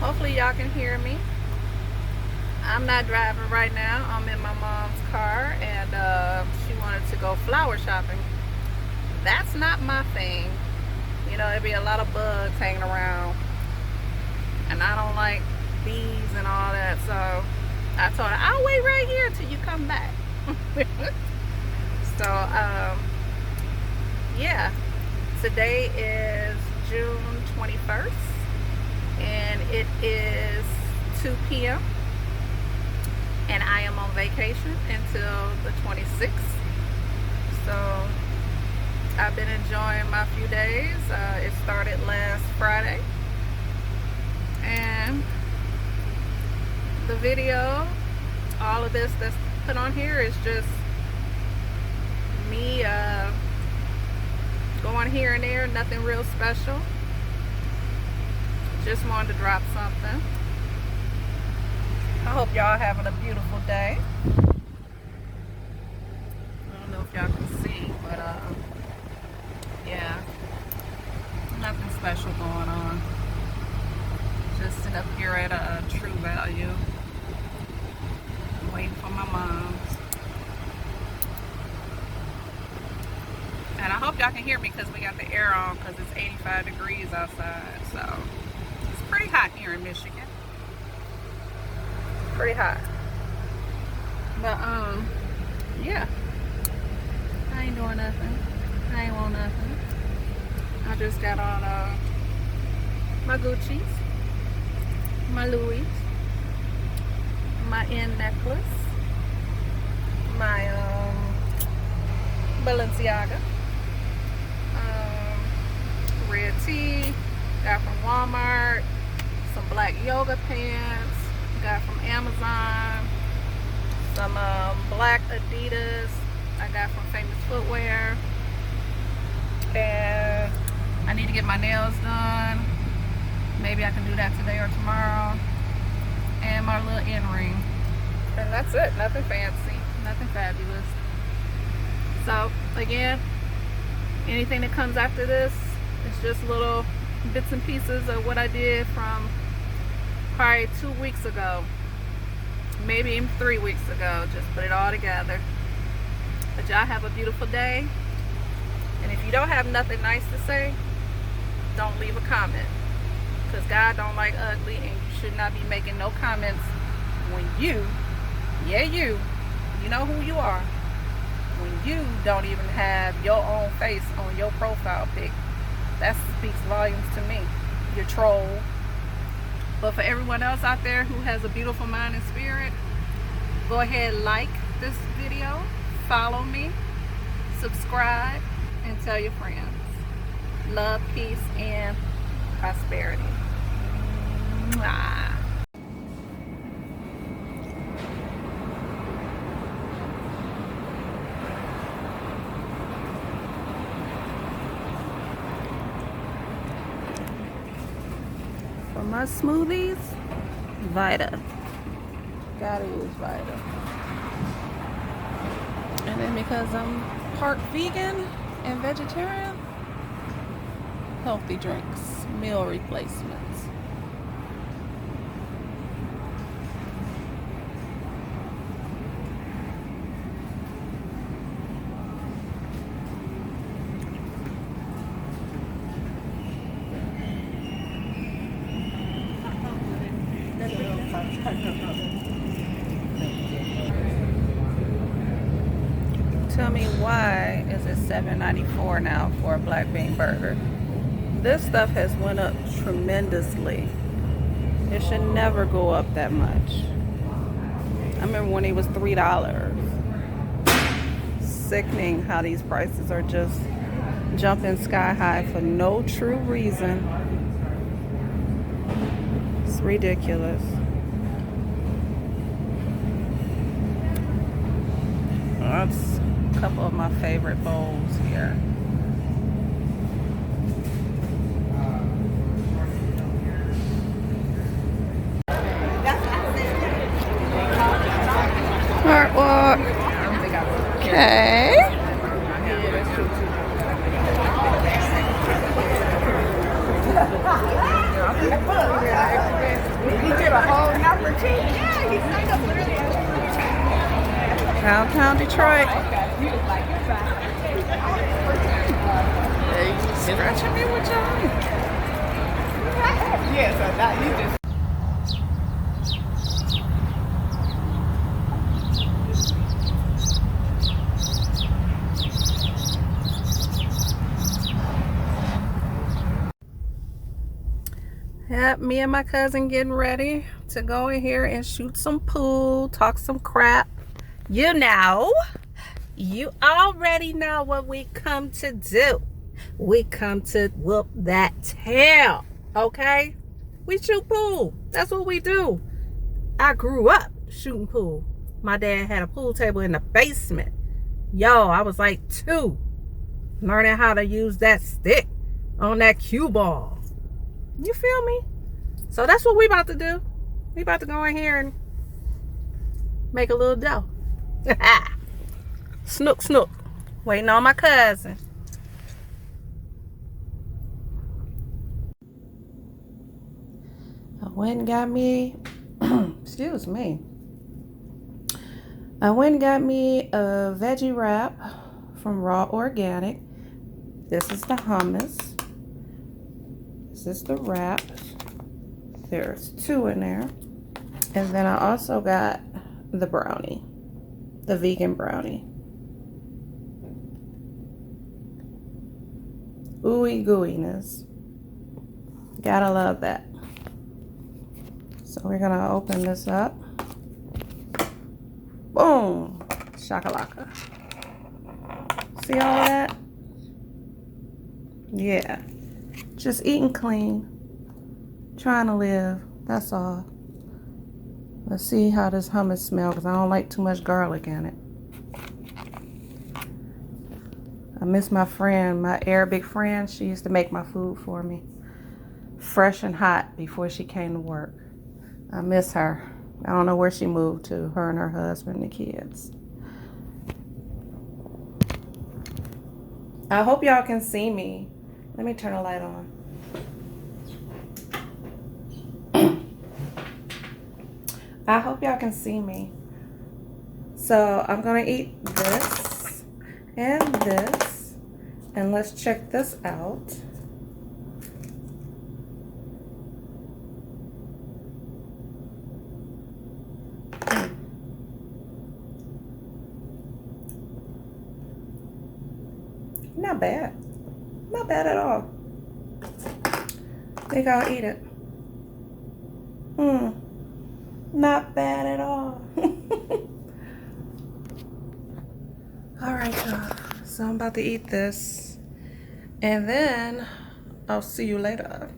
Hopefully y'all can hear me. I'm not driving right now. I'm in my mom's car, and she wanted to go flower shopping. That's not my thing. You know, there'd be a lot of bugs hanging around, and I don't like bees and all that, so I told her, I'll wait right here till you come back. So, yeah, today is June 21st, and it is 2 p.m. and I am on vacation until the 26th. So I've been enjoying my few days. It started last Friday, and the video, all of this that's put on here is just me going here and there, nothing real special. Just wanted to drop something. I hope y'all having a beautiful day. I don't know if y'all can see, but yeah, nothing special going on. Just sitting up here at a True Value, waiting for my mom. And I hope y'all can hear me because we got the air on, because it's 85 degrees outside. So it's pretty hot here in Michigan. Pretty hot. But yeah, I ain't doing nothing. I ain't want nothing. I just got on my Gucci's, my Louis, my end necklace, my Balenciaga, red tee, got from Walmart, some black yoga pants, got from Amazon, some black Adidas I got from Famous Footwear, and I need to get my nails done. Maybe I can do that today or tomorrow. And my little earring ring. And that's it. Nothing fancy. Nothing fabulous. So, again, anything that comes after this is just little bits and pieces of what I did from probably 2 weeks ago. Maybe even 3 weeks ago. Just put it all together. But y'all have a beautiful day. And if you don't have nothing nice to say, don't leave a comment. Because God don't like ugly, and you should not be making no comments when you know who you are, when you don't even have your own face on your profile pic. That speaks volumes to me. You're troll. But for everyone else out there who has a beautiful mind and spirit, go ahead, like this video, follow me, subscribe, and tell your friends. Love, peace, and prosperity. Mwah. For my smoothies, Vita. Gotta use Vita. And then because I'm part vegan and vegetarian, healthy drinks, meal replacements. Tell me, why is it $7.94 now for a black bean burger? This stuff has went up tremendously. It should never go up that much. I remember when it was $3. Sickening how these prices are just jumping sky high for no true reason. It's ridiculous. That's a couple of my favorite bowls here. Heart walk. Okay. did a whole number too. Yeah, he sang us literally. Downtown Detroit. Hey, you scratching me with your eye. Yeah, so now you just. Yep, me and my cousin getting ready to go in here and shoot some pool, talk some crap. You already know what we come to do. We come to whoop that tail, okay? We shoot pool. That's what we do. I grew up shooting pool. My dad had a pool table in the basement. Yo, I was like 2, learning how to use that stick on that cue ball. You feel me? So that's what we about to do. We about to go in here and make a little dough. Snook, snook. Waiting on my cousin. I went and got me, excuse me. I went and got me a veggie wrap from Raw Organic. This is the hummus. This is the wrap. There's 2 in there. And then I also got the brownie, the vegan brownie. Ooey gooiness. Gotta love that. So we're gonna open this up. Boom! Shakalaka. See all that? Yeah. Just eating clean. Trying to live. That's all. Let's see how this hummus smells, because I don't like too much garlic in it. I miss my friend, my Arabic friend. She used to make my food for me. Fresh and hot before she came to work. I miss her. I don't know where she moved to, her and her husband and the kids. I hope y'all can see me. Let me turn the light on. I hope y'all can see me. So I'm gonna eat this and this, and let's check this out. Not bad. Not bad at all. I think I'll eat it. Not bad at all. All right, y'all. So I'm about to eat this, and then I'll see you later.